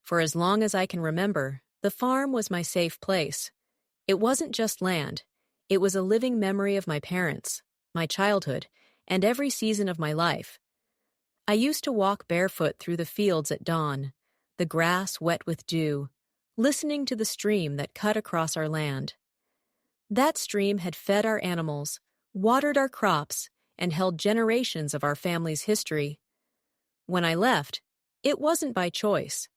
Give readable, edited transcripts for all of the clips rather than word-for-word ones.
For as long as I can remember, the farm was my safe place. It wasn't just land. It was a living memory of my parents, my childhood, and every season of my life. I used to walk barefoot through the fields at dawn, the grass wet with dew, listening to the stream that cut across our land. That stream had fed our animals, watered our crops, and held generations of our family's history. When I left, it wasn't by choice.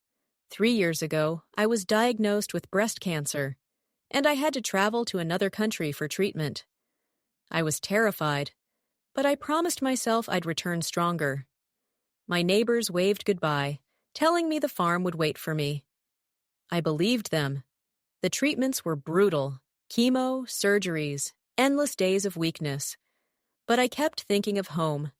3 years ago, I was diagnosed with breast cancer, and I had to travel to another country for treatment. I was terrified, but I promised myself I'd return stronger. My neighbors waved goodbye, telling me the farm would wait for me. I believed them. The treatments were brutal: chemo, surgeries, endless days of weakness. But I kept thinking of home.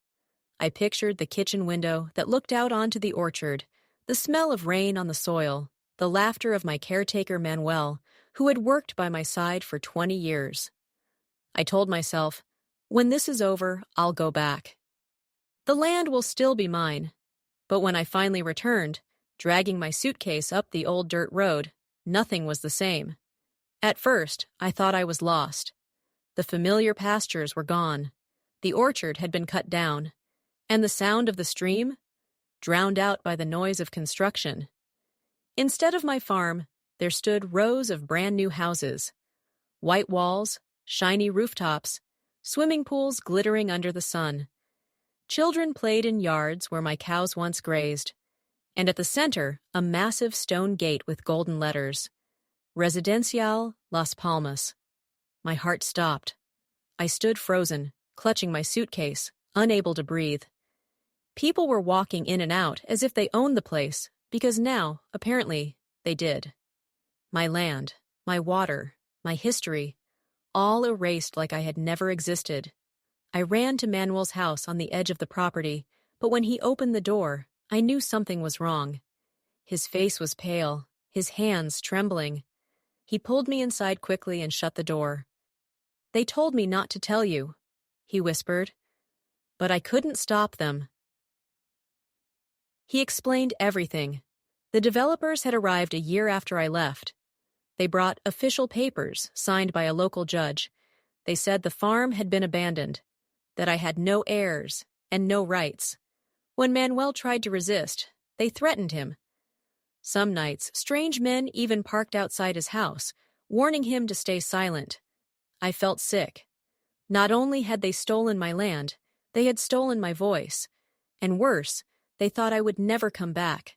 I pictured the kitchen window that looked out onto the orchard, the smell of rain on the soil, the laughter of my caretaker Manuel, who had worked by my side for 20 years. I told myself, when this is over, I'll go back. The land will still be mine. But when I finally returned, dragging my suitcase up the old dirt road, nothing was the same. At first, I thought I was lost. The familiar pastures were gone. The orchard had been cut down, and the sound of the stream drowned out by the noise of construction. Instead of my farm, there stood rows of brand-new houses. White walls, shiny rooftops, swimming pools glittering under the sun. Children played in yards where my cows once grazed, and at the center, a massive stone gate with golden letters. Residencial Las Palmas. My heart stopped. I stood frozen, clutching my suitcase, unable to breathe. People were walking in and out as if they owned the place, because now, apparently, they did. My land, my water, my history, all erased like I had never existed. I ran to Manuel's house on the edge of the property, but when he opened the door, I knew something was wrong. His face was pale, his hands trembling. He pulled me inside quickly and shut the door. "They told me not to tell you," he whispered, but I couldn't stop them. He explained everything. The developers had arrived a year after I left. They brought official papers signed by a local judge. They said the farm had been abandoned, that I had no heirs and no rights. When Manuel tried to resist, they threatened him. Some nights, strange men even parked outside his house, warning him to stay silent. I felt sick. Not only had they stolen my land, they had stolen my voice. And worse, they thought I would never come back.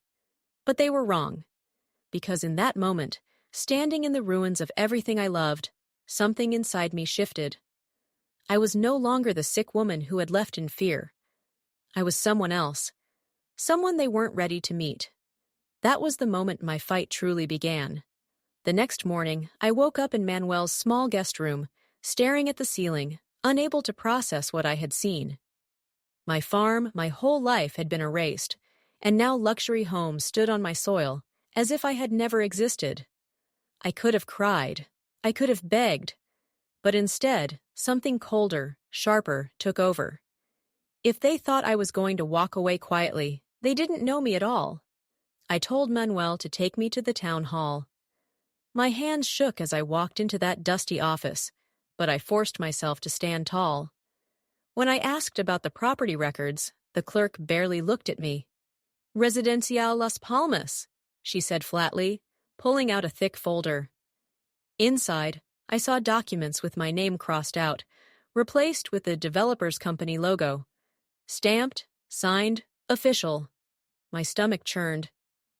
But they were wrong. Because in that moment, standing in the ruins of everything I loved, something inside me shifted. I was no longer the sick woman who had left in fear. I was someone else. Someone they weren't ready to meet. That was the moment my fight truly began. The next morning, I woke up in Manuel's small guest room, staring at the ceiling, unable to process what I had seen. My farm, my whole life had been erased, and now luxury homes stood on my soil, as if I had never existed. I could have cried. I could have begged. But instead, something colder, sharper, took over. If they thought I was going to walk away quietly, they didn't know me at all. I told Manuel to take me to the town hall. My hands shook as I walked into that dusty office, but I forced myself to stand tall. When I asked about the property records, the clerk barely looked at me. "Residencial Las Palmas," she said flatly, pulling out a thick folder. Inside, I saw documents with my name crossed out, replaced with the developer's company logo. Stamped, signed, official. My stomach churned.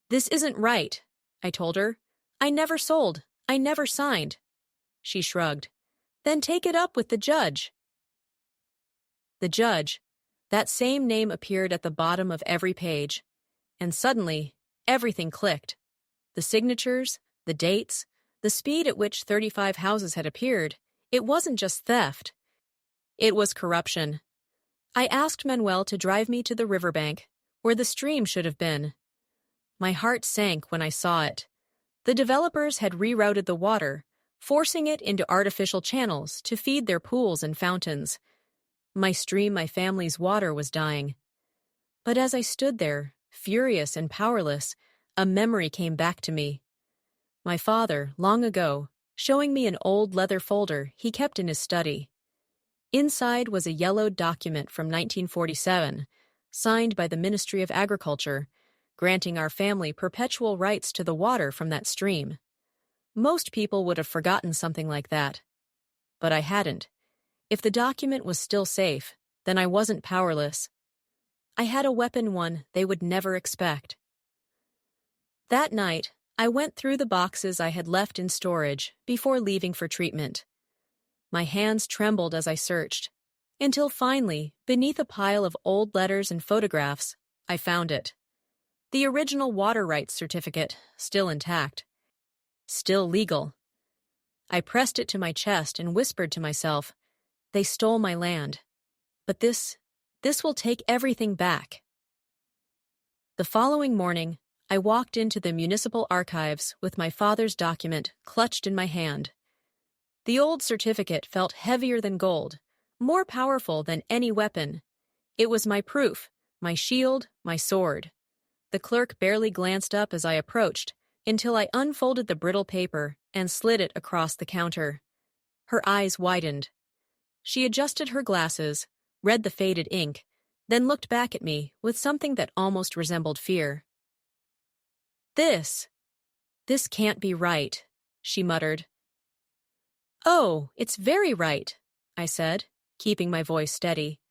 "This isn't right," I told her. "I never sold. I never signed." She shrugged. "Then take it up with the judge." The judge. That same name appeared at the bottom of every page. And suddenly, everything clicked. The signatures, the dates, the speed at which 35 houses had appeared. It wasn't just theft. It was corruption. I asked Manuel to drive me to the riverbank, where the stream should have been. My heart sank when I saw it. The developers had rerouted the water, forcing it into artificial channels to feed their pools and fountains. My stream, my family's water was dying. But as I stood there, furious and powerless, A memory came back to me. My father, long ago, showing me an old leather folder he kept in his study. Inside was a yellowed document from 1947, signed by the Ministry of Agriculture, granting our family perpetual rights to the water from that stream. Most people would have forgotten something like that. But I hadn't. If the document was still safe, then I wasn't powerless. I had a weapon, one they would never expect. That night, I went through the boxes I had left in storage before leaving for treatment. My hands trembled as I searched, until finally, beneath a pile of old letters and photographs, I found it. The original water rights certificate, still intact. Still legal. I pressed it to my chest and whispered to myself, "They stole my land. But this will take everything back." The following morning, I walked into the municipal archives with my father's document clutched in my hand. The old certificate felt heavier than gold, more powerful than any weapon. It was my proof, my shield, my sword. The clerk barely glanced up as I approached, until I unfolded the brittle paper and slid it across the counter. Her eyes widened. She adjusted her glasses, read the faded ink, then looked back at me with something that almost resembled fear. This can't be right," she muttered. "Oh, it's very right," I said, keeping my voice steady.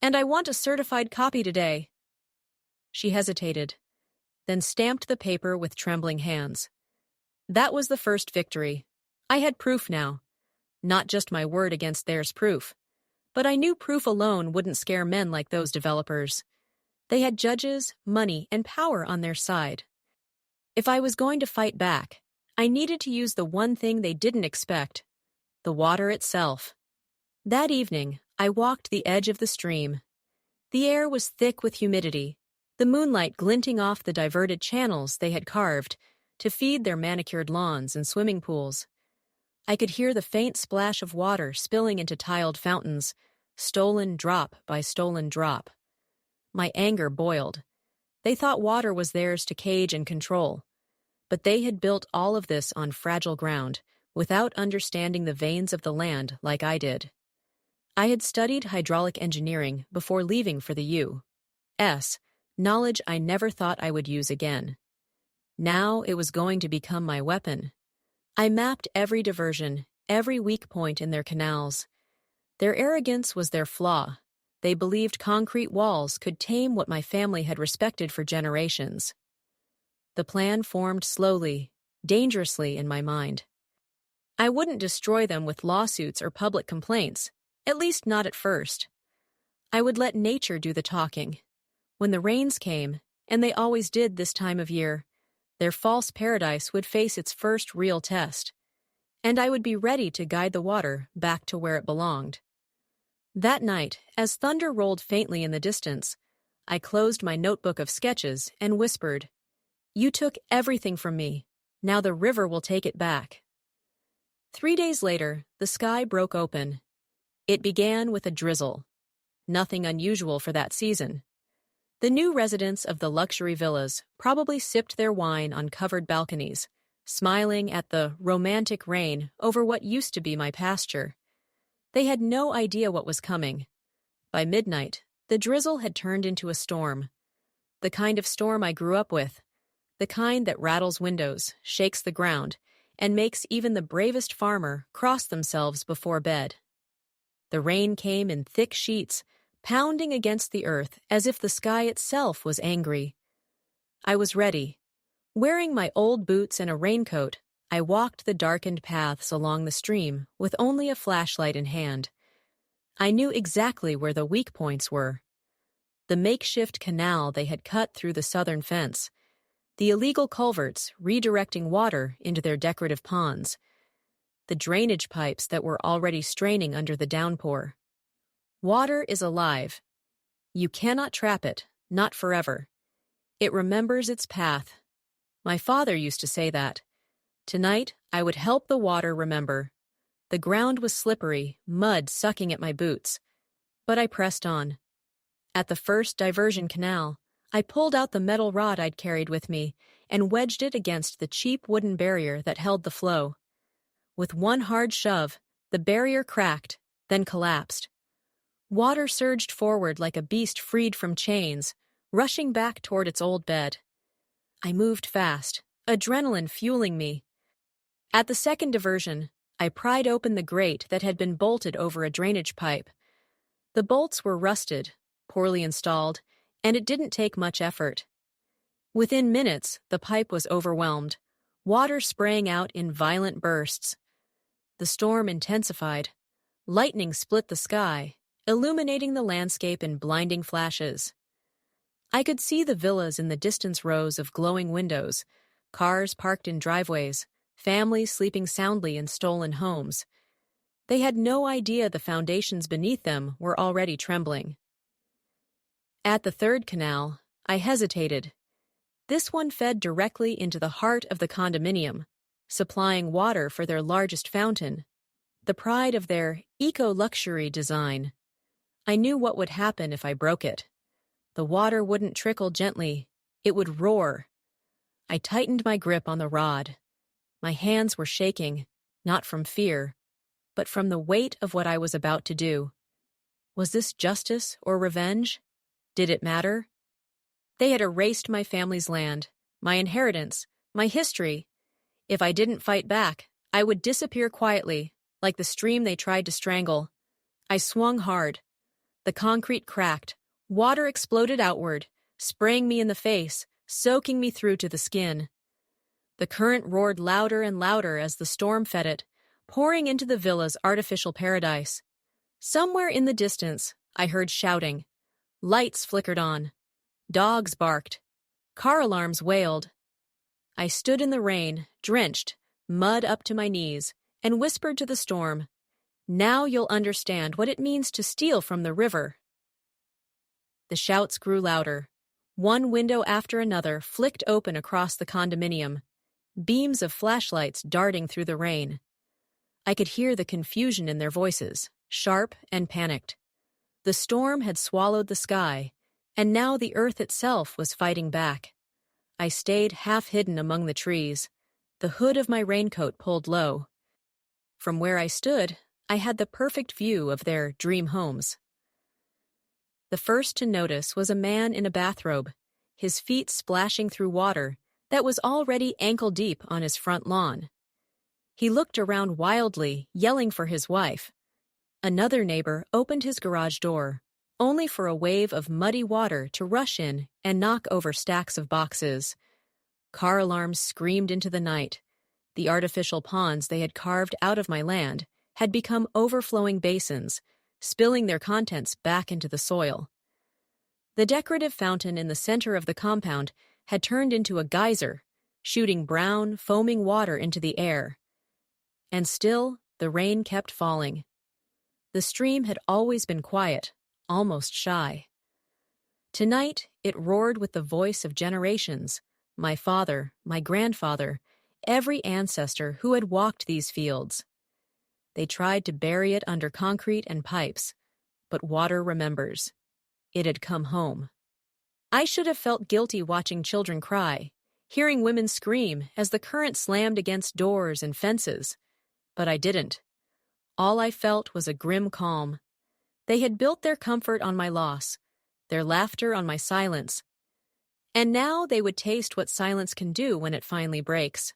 "And I want a certified copy today." She hesitated, then stamped the paper with trembling hands. That was the first victory. I had proof now. Not just my word against theirs proof. But I knew proof alone wouldn't scare men like those developers. They had judges, money, and power on their side. If I was going to fight back, I needed to use the one thing they didn't expect: the water itself. That evening, I walked the edge of the stream. The air was thick with humidity, the moonlight glinting off the diverted channels they had carved to feed their manicured lawns and swimming pools. I could hear the faint splash of water spilling into tiled fountains, stolen drop by stolen drop. My anger boiled. They thought water was theirs to cage and control. But they had built all of this on fragile ground, without understanding the veins of the land like I did. I had studied hydraulic engineering before leaving for the U.S., knowledge I never thought I would use again. Now it was going to become my weapon. I mapped every diversion, every weak point in their canals. Their arrogance was their flaw. They believed concrete walls could tame what my family had respected for generations. The plan formed slowly, dangerously in my mind. I wouldn't destroy them with lawsuits or public complaints, at least not at first. I would let nature do the talking. When the rains came, and they always did this time of year, their false paradise would face its first real test, and I would be ready to guide the water back to where it belonged. That night, as thunder rolled faintly in the distance, I closed my notebook of sketches and whispered, "You took everything from me. Now the river will take it back." 3 days later, the sky broke open. It began with a drizzle. Nothing unusual for that season. The new residents of the luxury villas probably sipped their wine on covered balconies, smiling at the romantic rain over what used to be my pasture. They had no idea what was coming. By midnight, the drizzle had turned into a storm. The kind of storm I grew up with. The kind that rattles windows, shakes the ground, and makes even the bravest farmer cross themselves before bed. The rain came in thick sheets, pounding against the earth as if the sky itself was angry. I was ready. Wearing my old boots and a raincoat, I walked the darkened paths along the stream with only a flashlight in hand. I knew exactly where the weak points were. The makeshift canal they had cut through the southern fence, the illegal culverts redirecting water into their decorative ponds, the drainage pipes that were already straining under the downpour. Water is alive. You cannot trap it, not forever. It remembers its path. My father used to say that. Tonight, I would help the water remember. The ground was slippery, mud sucking at my boots. But I pressed on. At the first diversion canal, I pulled out the metal rod I'd carried with me and wedged it against the cheap wooden barrier that held the flow. With one hard shove, the barrier cracked, then collapsed. Water surged forward like a beast freed from chains, rushing back toward its old bed. I moved fast, adrenaline fueling me. At the second diversion, I pried open the grate that had been bolted over a drainage pipe. The bolts were rusted, poorly installed, and it didn't take much effort. Within minutes, the pipe was overwhelmed, water spraying out in violent bursts. The storm intensified. Lightning split the sky, illuminating the landscape in blinding flashes. I could see the villas in the distance rows of glowing windows, cars parked in driveways, families sleeping soundly in stolen homes. They had no idea the foundations beneath them were already trembling. At the third canal, I hesitated. This one fed directly into the heart of the condominium, supplying water for their largest fountain, the pride of their eco-luxury design. I knew what would happen if I broke it. The water wouldn't trickle gently, it would roar. I tightened my grip on the rod. My hands were shaking, not from fear, but from the weight of what I was about to do. Was this justice or revenge? Did it matter? They had erased my family's land, my inheritance, my history. If I didn't fight back, I would disappear quietly, like the stream they tried to strangle. I swung hard. The concrete cracked. Water exploded outward, spraying me in the face, soaking me through to the skin. The current roared louder and louder as the storm fed it, pouring into the villa's artificial paradise. Somewhere in the distance, I heard shouting. Lights flickered on. Dogs barked. Car alarms wailed. I stood in the rain, drenched, mud up to my knees, and whispered to the storm, "Now you'll understand what it means to steal from the river." The shouts grew louder. One window after another flicked open across the condominium, beams of flashlights darting through the rain. I could hear the confusion in their voices, sharp and panicked. The storm had swallowed the sky, and now the earth itself was fighting back. I stayed half hidden among the trees, the hood of my raincoat pulled low. From where I stood, I had the perfect view of their dream homes. The first to notice was a man in a bathrobe, his feet splashing through water that was already ankle-deep on his front lawn. He looked around wildly, yelling for his wife. Another neighbor opened his garage door, only for a wave of muddy water to rush in and knock over stacks of boxes. Car alarms screamed into the night. The artificial ponds they had carved out of my land had become overflowing basins, spilling their contents back into the soil. The decorative fountain in the center of the compound had turned into a geyser, shooting brown, foaming water into the air. And still, the rain kept falling. The stream had always been quiet, almost shy. Tonight, it roared with the voice of generations, my father, my grandfather, every ancestor who had walked these fields. They tried to bury it under concrete and pipes, but water remembers. It had come home. I should have felt guilty watching children cry, hearing women scream as the current slammed against doors and fences, but I didn't. All I felt was a grim calm. They had built their comfort on my loss, their laughter on my silence, and now they would taste what silence can do when it finally breaks.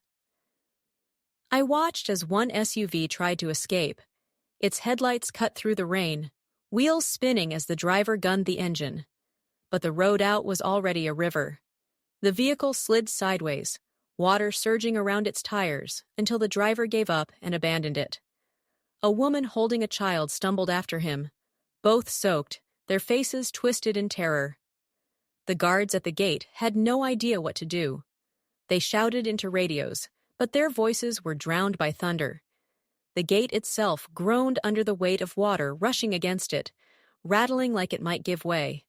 I watched as one SUV tried to escape, its headlights cut through the rain, wheels spinning as the driver gunned the engine. But the road out was already a river. The vehicle slid sideways, water surging around its tires until the driver gave up and abandoned it. A woman holding a child stumbled after him, both soaked, their faces twisted in terror. The guards at the gate had no idea what to do. They shouted into radios, but their voices were drowned by thunder. The gate itself groaned under the weight of water rushing against it, rattling like it might give way.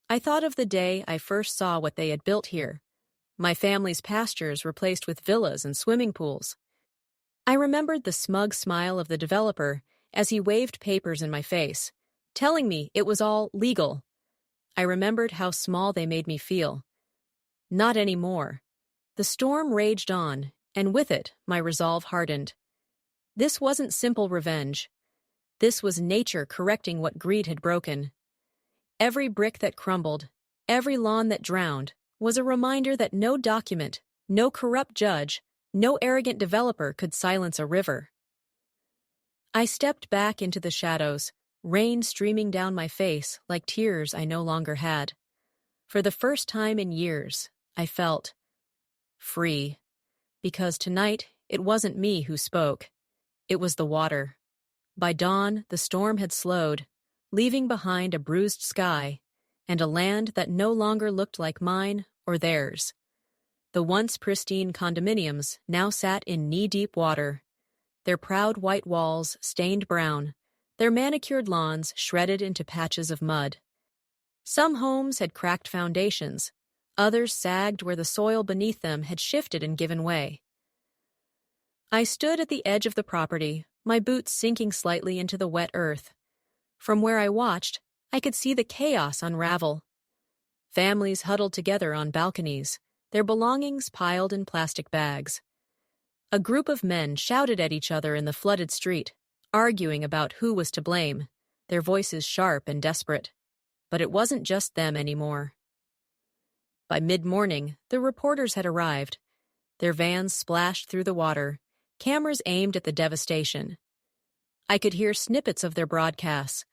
I thought of the day I first saw what they had built here, my family's pastures replaced with villas and swimming pools. I remembered the smug smile of the developer as he waved papers in my face, telling me it was all legal. I remembered how small they made me feel. Not anymore. The storm raged on, and with it, my resolve hardened. This wasn't simple revenge. This was nature correcting what greed had broken. Every brick that crumbled, every lawn that drowned, was a reminder that no document, no corrupt judge, no arrogant developer could silence a river. I stepped back into the shadows, rain streaming down my face like tears I no longer had. For the first time in years, I felt free. Because tonight, it wasn't me who spoke. It was the water. By dawn, the storm had slowed, leaving behind a bruised sky and a land that no longer looked like mine or theirs. The once pristine condominiums now sat in knee-deep water, their proud white walls stained brown, their manicured lawns shredded into patches of mud. Some homes had cracked foundations, others sagged where the soil beneath them had shifted and given way. I stood at the edge of the property, my boots sinking slightly into the wet earth. From where I watched, I could see the chaos unravel. Families huddled together on balconies, their belongings piled in plastic bags. A group of men shouted at each other in the flooded street, arguing about who was to blame, their voices sharp and desperate. But it wasn't just them anymore. By mid-morning, the reporters had arrived. Their vans splashed through the water, cameras aimed at the devastation. I could hear snippets of their broadcasts,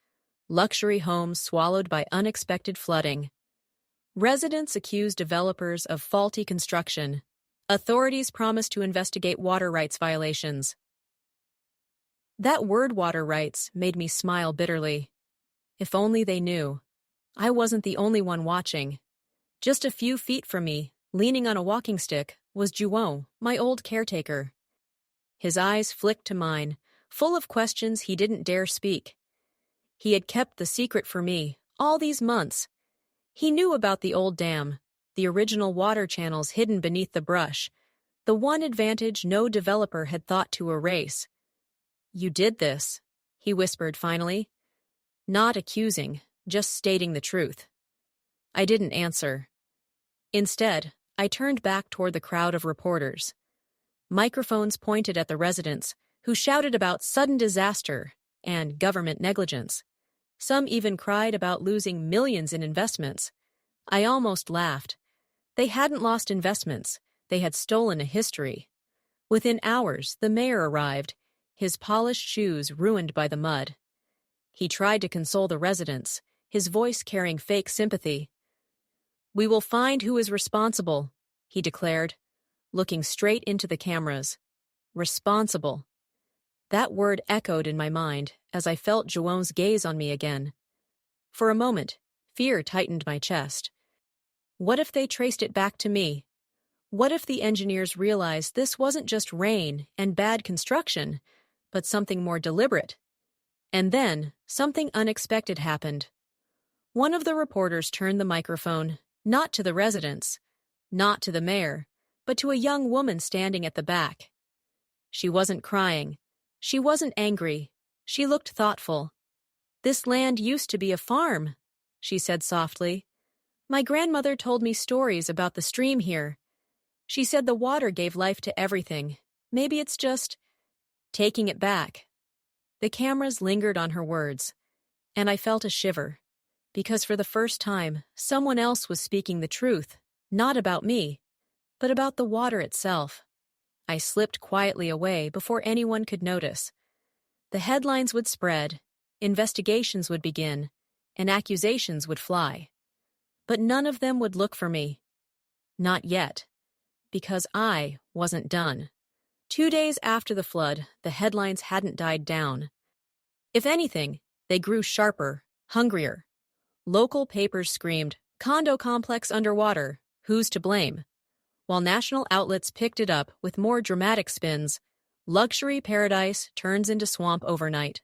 luxury homes swallowed by unexpected flooding. Residents accused developers of faulty construction. Authorities promised to investigate water rights violations. That word water rights made me smile bitterly. If only they knew. I wasn't the only one watching. Just a few feet from me, leaning on a walking stick, was Juon, my old caretaker. His eyes flicked to mine, full of questions he didn't dare speak. He had kept the secret for me, all these months. He knew about the old dam, the original water channels hidden beneath the brush, the one advantage no developer had thought to erase. "You did this," he whispered finally. Not accusing, just stating the truth. I didn't answer. Instead, I turned back toward the crowd of reporters. Microphones pointed at the residents, who shouted about sudden disaster and government negligence. Some even cried about losing millions in investments. I almost laughed. They hadn't lost investments. They had stolen a history. Within hours, the mayor arrived, his polished shoes ruined by the mud. He tried to console the residents, his voice carrying fake sympathy. "We will find who is responsible," he declared, looking straight into the cameras. Responsible. That word echoed in my mind as I felt Juon's gaze on me again. For a moment, fear tightened my chest. What if they traced it back to me? What if the engineers realized this wasn't just rain and bad construction, but something more deliberate? And then, something unexpected happened. One of the reporters turned the microphone, not to the residents, not to the mayor, but to a young woman standing at the back. She wasn't crying. She wasn't angry. She looked thoughtful. "This land used to be a farm," she said softly. "My grandmother told me stories about the stream here. She said the water gave life to everything. Maybe it's just taking it back." The cameras lingered on her words, and I felt a shiver, because for the first time, someone else was speaking the truth, not about me, but about the water itself. I slipped quietly away before anyone could notice. The headlines would spread, investigations would begin, and accusations would fly. But none of them would look for me. Not yet. Because I wasn't done. 2 days after the flood, the headlines hadn't died down. If anything, they grew sharper, hungrier. Local papers screamed, "Condo complex underwater, who's to blame?" While national outlets picked it up with more dramatic spins, "Luxury paradise turns into swamp overnight."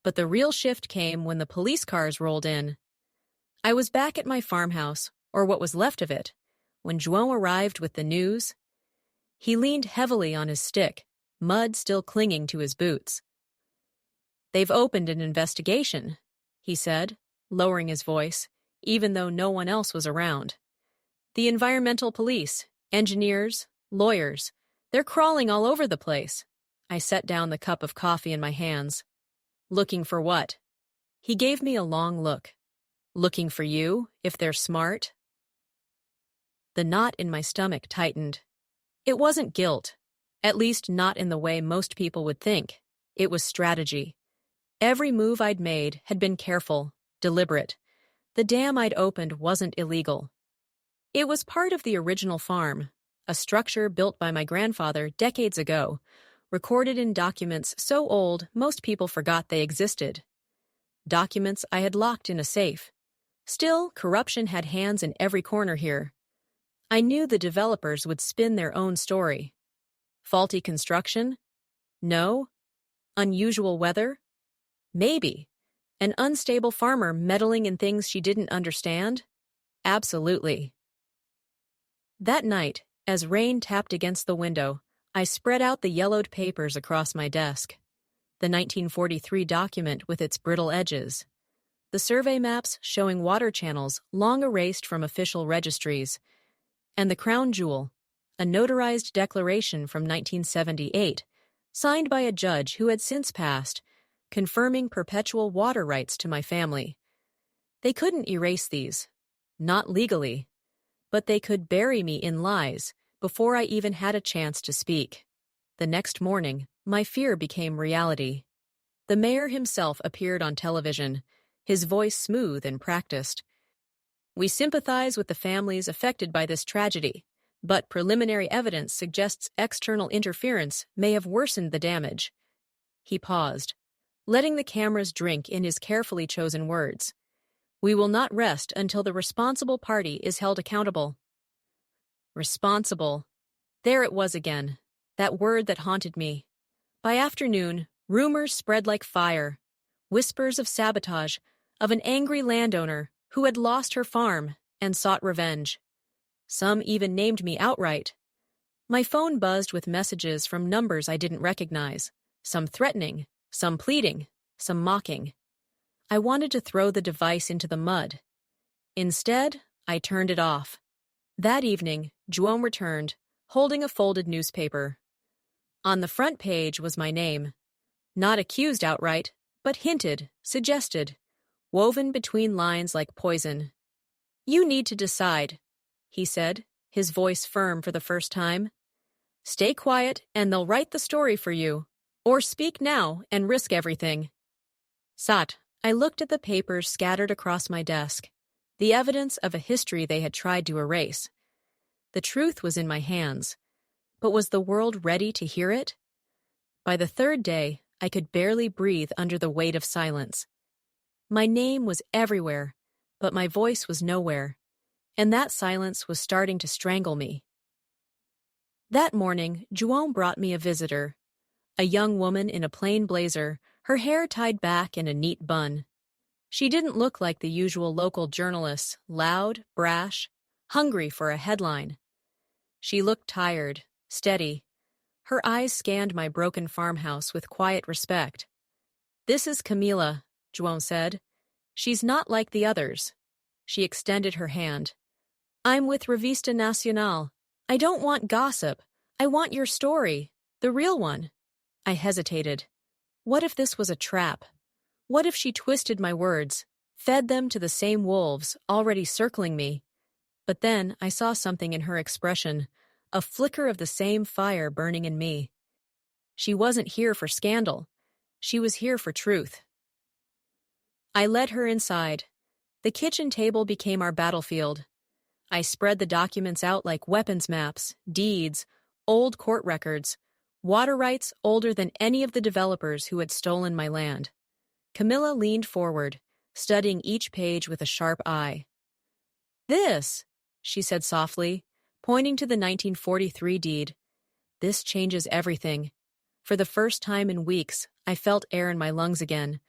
But the real shift came when the police cars rolled in. I was back at my farmhouse, or what was left of it, when Juon arrived with the news. He leaned heavily on his stick, mud still clinging to his boots. "They've opened an investigation," he said, lowering his voice, even though no one else was around. The environmental police, engineers, lawyers, they're crawling all over the place. I set down the cup of coffee in my hands. Looking for what? He gave me a long look. Looking for you, if they're smart? The knot in my stomach tightened. It wasn't guilt, at least not in the way most people would think. It was strategy. Every move I'd made had been careful, deliberate. The dam I'd opened wasn't illegal. It was part of the original farm, a structure built by my grandfather decades ago, recorded in documents so old most people forgot they existed. Documents I had locked in a safe. Still, corruption had hands in every corner here. I knew the developers would spin their own story. Faulty construction? No. Unusual weather? Maybe. An unstable farmer meddling in things she didn't understand? Absolutely. That night, as rain tapped against the window, I spread out the yellowed papers across my desk. The 1943 document with its brittle edges. The survey maps showing water channels long erased from official registries. And the crown jewel, a notarized declaration from 1978, signed by a judge who had since passed, confirming perpetual water rights to my family. They couldn't erase these. Not legally. But they could bury me in lies before I even had a chance to speak. The next morning, my fear became reality. The mayor himself appeared on television, his voice smooth and practiced. We sympathize with the families affected by this tragedy, but preliminary evidence suggests external interference may have worsened the damage. He paused, letting the cameras drink in his carefully chosen words. We will not rest until the responsible party is held accountable. Responsible. There it was again, that word that haunted me. By afternoon, rumors spread like fire. Whispers of sabotage, of an angry landowner who had lost her farm and sought revenge. Some even named me outright. My phone buzzed with messages from numbers I didn't recognize, some threatening, some pleading, some mocking. I wanted to throw the device into the mud. Instead, I turned it off. That evening, João returned, holding a folded newspaper. On the front page was my name. Not accused outright, but hinted, suggested, woven between lines like poison. You need to decide, he said, his voice firm for the first time. Stay quiet and they'll write the story for you. Or speak now and risk everything. Sat. I looked at the papers scattered across my desk, the evidence of a history they had tried to erase. The truth was in my hands, but was the world ready to hear it? By the third day, I could barely breathe under the weight of silence. My name was everywhere, but my voice was nowhere, and that silence was starting to strangle me. That morning, João brought me a visitor, a young woman in a plain blazer, her hair tied back in a neat bun. She didn't look like the usual local journalists, loud, brash, hungry for a headline. She looked tired, steady. Her eyes scanned my broken farmhouse with quiet respect. This is Camila, João said. She's not like the others. She extended her hand. I'm with Revista Nacional. I don't want gossip. I want your story, the real one. I hesitated. What if this was a trap? What if she twisted my words, fed them to the same wolves already circling me? But then I saw something in her expression, a flicker of the same fire burning in me. She wasn't here for scandal. She was here for truth. I led her inside. The kitchen table became our battlefield. I spread the documents out like weapons maps, deeds, old court records, water rights older than any of the developers who had stolen my land. Camilla leaned forward, studying each page with a sharp eye. This, she said softly, pointing to the 1943 deed. This changes everything. For the first time in weeks, I felt air in my lungs again.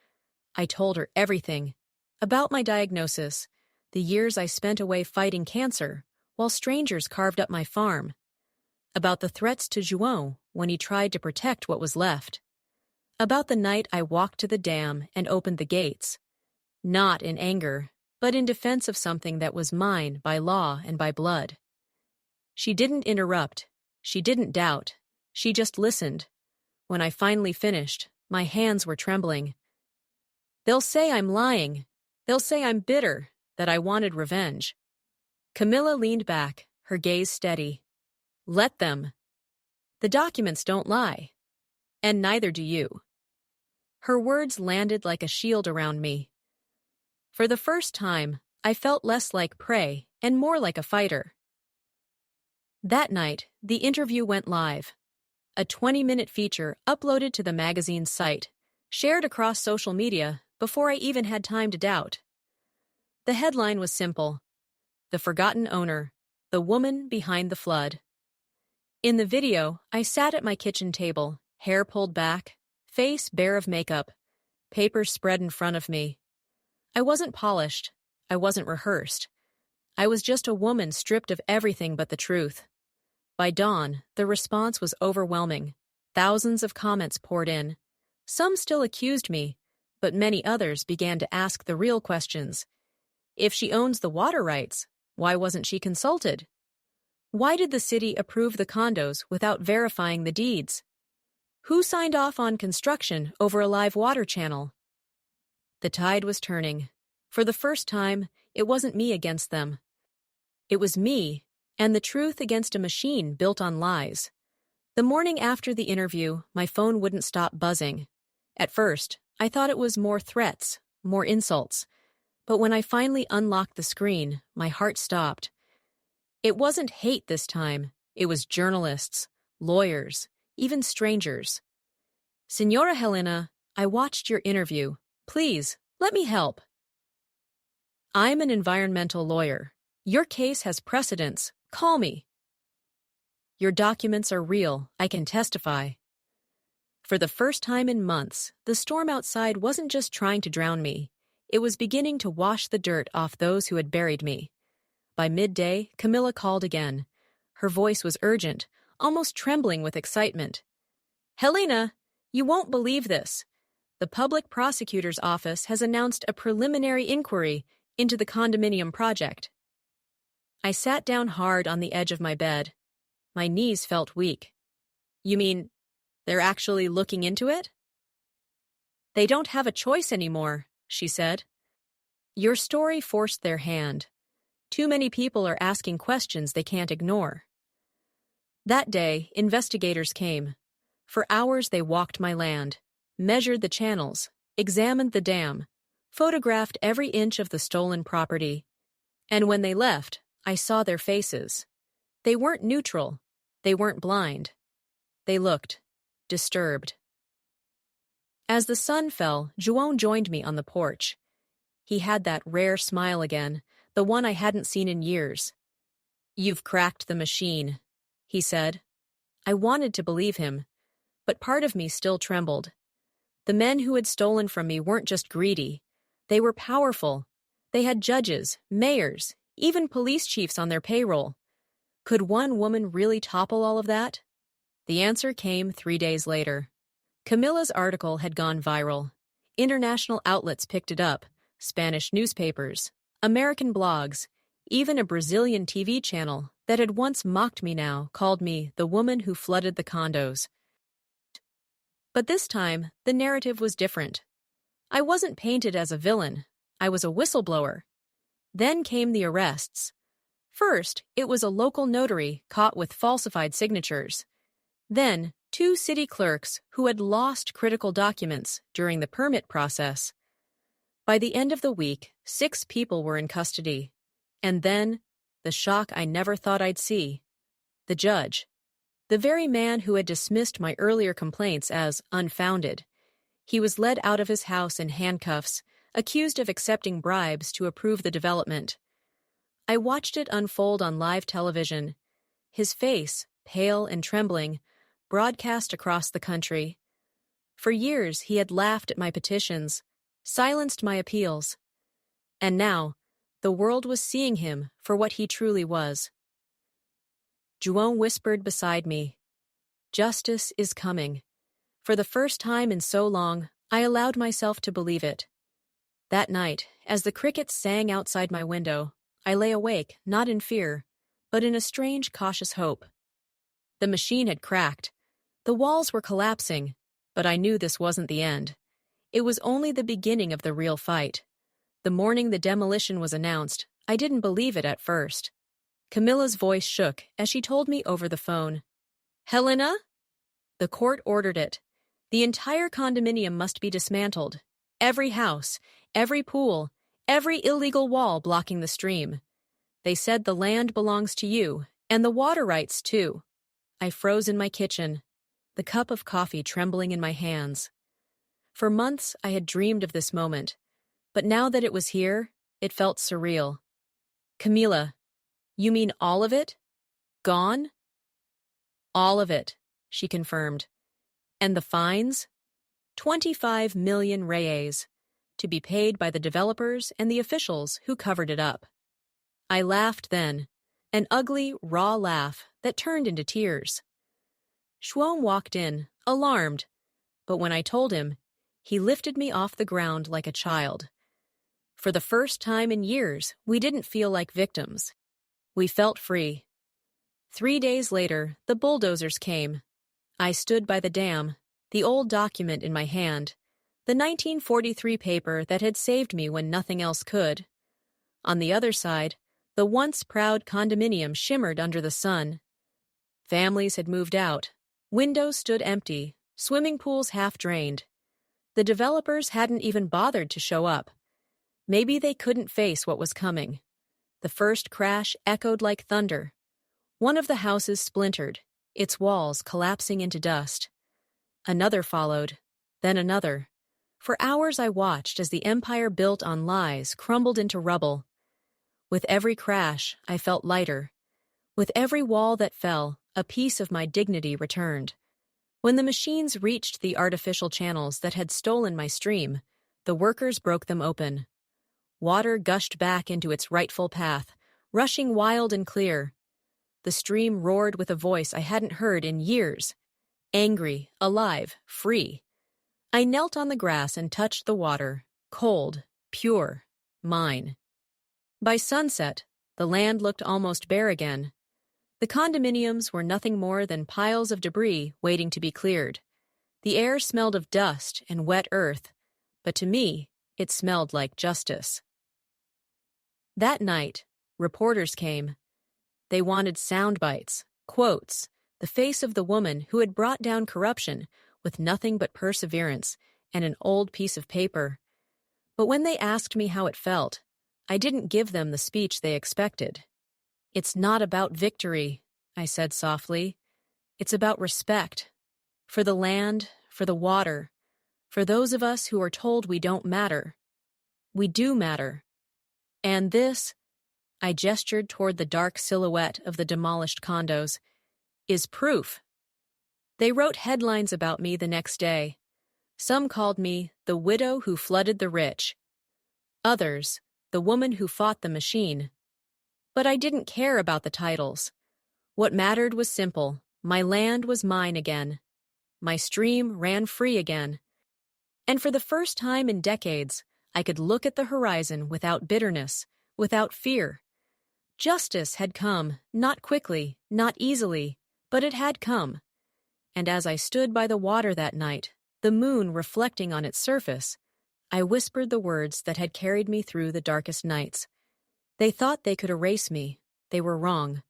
I told her everything. About my diagnosis, the years I spent away fighting cancer, while strangers carved up my farm. About the threats to João when he tried to protect what was left. About the night I walked to the dam and opened the gates. Not in anger, but in defense of something that was mine by law and by blood. She didn't interrupt. She didn't doubt. She just listened. When I finally finished, my hands were trembling. They'll say I'm lying. They'll say I'm bitter, that I wanted revenge. Camilla leaned back, her gaze steady. Let them. The documents don't lie. And neither do you. Her words landed like a shield around me. For the first time, I felt less like prey and more like a fighter. That night, the interview went live. A 20-minute feature uploaded to the magazine's site, shared across social media before I even had time to doubt. The headline was simple: The Forgotten Owner, the Woman Behind the Flood. In the video, I sat at my kitchen table, hair pulled back, face bare of makeup, papers spread in front of me. I wasn't polished. I wasn't rehearsed. I was just a woman stripped of everything but the truth. By dawn, the response was overwhelming. Thousands of comments poured in. Some still accused me, but many others began to ask the real questions. If she owns the water rights, why wasn't she consulted? Why did the city approve the condos without verifying the deeds? Who signed off on construction over a live water channel? The tide was turning. For the first time, it wasn't me against them. It was me and the truth against a machine built on lies. The morning after the interview, my phone wouldn't stop buzzing. At first, I thought it was more threats, more insults. But when I finally unlocked the screen, my heart stopped. It wasn't hate this time. It was journalists, lawyers, even strangers. Señora Helena, I watched your interview. Please, let me help. I'm an environmental lawyer. Your case has precedence. Call me. Your documents are real. I can testify. For the first time in months, the storm outside wasn't just trying to drown me. It was beginning to wash the dirt off those who had buried me. By midday, Camilla called again. Her voice was urgent, almost trembling with excitement. Helena, you won't believe this. The public prosecutor's office has announced a preliminary inquiry into the condominium project. I sat down hard on the edge of my bed. My knees felt weak. You mean, they're actually looking into it? They don't have a choice anymore, she said. Your story forced their hand. Too many people are asking questions they can't ignore. That day, investigators came. For hours they walked my land, measured the channels, examined the dam, photographed every inch of the stolen property. And when they left, I saw their faces. They weren't neutral. They weren't blind. They looked disturbed. As the sun fell, João joined me on the porch. He had that rare smile again, the one I hadn't seen in years. You've cracked the machine, he said. I wanted to believe him, but part of me still trembled. The men who had stolen from me weren't just greedy. They were powerful. They had judges, mayors, even police chiefs on their payroll. Could one woman really topple all of that? The answer came 3 days later. Camilla's article had gone viral. International outlets picked it up, Spanish newspapers, American blogs, even a Brazilian TV channel that had once mocked me now called me the woman who flooded the condos. But this time, the narrative was different. I wasn't painted as a villain. I was a whistleblower. Then came the arrests. First, it was a local notary caught with falsified signatures. Then, 2 city clerks who had lost critical documents during the permit process. By the end of the week, 6 people were in custody. And then, the shock I never thought I'd see. The judge. The very man who had dismissed my earlier complaints as unfounded. He was led out of his house in handcuffs, accused of accepting bribes to approve the development. I watched it unfold on live television. His face, pale and trembling, broadcast across the country. For years he had laughed at my petitions, silenced my appeals. And now, the world was seeing him for what he truly was. João whispered beside me, "Justice is coming." For the first time in so long, I allowed myself to believe it. That night, as the crickets sang outside my window, I lay awake, not in fear, but in a strange, cautious hope. The machine had cracked. The walls were collapsing, but I knew this wasn't the end. It was only the beginning of the real fight. The morning the demolition was announced, I didn't believe it at first. Camilla's voice shook as she told me over the phone. "Helena?" The court ordered it. The entire condominium must be dismantled. Every house, every pool, every illegal wall blocking the stream. They said the land belongs to you, and the water rights too. I froze in my kitchen, the cup of coffee trembling in my hands. For months I had dreamed of this moment, but now that it was here, it felt surreal. "Camila, you mean all of it? Gone?" "All of it," she confirmed. "And the fines? 25 million reais, to be paid by the developers and the officials who covered it up." I laughed then, an ugly, raw laugh that turned into tears. Schwom walked in, alarmed, but when I told him, he lifted me off the ground like a child. For the first time in years, we didn't feel like victims. We felt free. 3 days later, the bulldozers came. I stood by the dam, the old document in my hand, the 1943 paper that had saved me when nothing else could. On the other side, the once proud condominium shimmered under the sun. Families had moved out. Windows stood empty, swimming pools half drained. The developers hadn't even bothered to show up. Maybe they couldn't face what was coming. The first crash echoed like thunder. One of the houses splintered, its walls collapsing into dust. Another followed, then another. For hours I watched as the empire built on lies crumbled into rubble. With every crash, I felt lighter. With every wall that fell, a piece of my dignity returned. When the machines reached the artificial channels that had stolen my stream, the workers broke them open. Water gushed back into its rightful path, rushing wild and clear. The stream roared with a voice I hadn't heard in years. Angry, alive, free. I knelt on the grass and touched the water, cold, pure, mine. By sunset, the land looked almost bare again. The condominiums were nothing more than piles of debris waiting to be cleared. The air smelled of dust and wet earth, but to me, it smelled like justice. That night, reporters came. They wanted sound bites, quotes, the face of the woman who had brought down corruption with nothing but perseverance and an old piece of paper. But when they asked me how it felt, I didn't give them the speech they expected. "It's not about victory," I said softly. "It's about respect. For the land, for the water, for those of us who are told we don't matter. We do matter. And this," I gestured toward the dark silhouette of the demolished condos, "is proof." They wrote headlines about me the next day. Some called me the widow who flooded the rich. Others, the woman who fought the machine. But I didn't care about the titles. What mattered was simple. My land was mine again. My stream ran free again. And for the first time in decades, I could look at the horizon without bitterness, without fear. Justice had come, not quickly, not easily, but it had come. And as I stood by the water that night, the moon reflecting on its surface, I whispered the words that had carried me through the darkest nights. They thought they could erase me. They were wrong.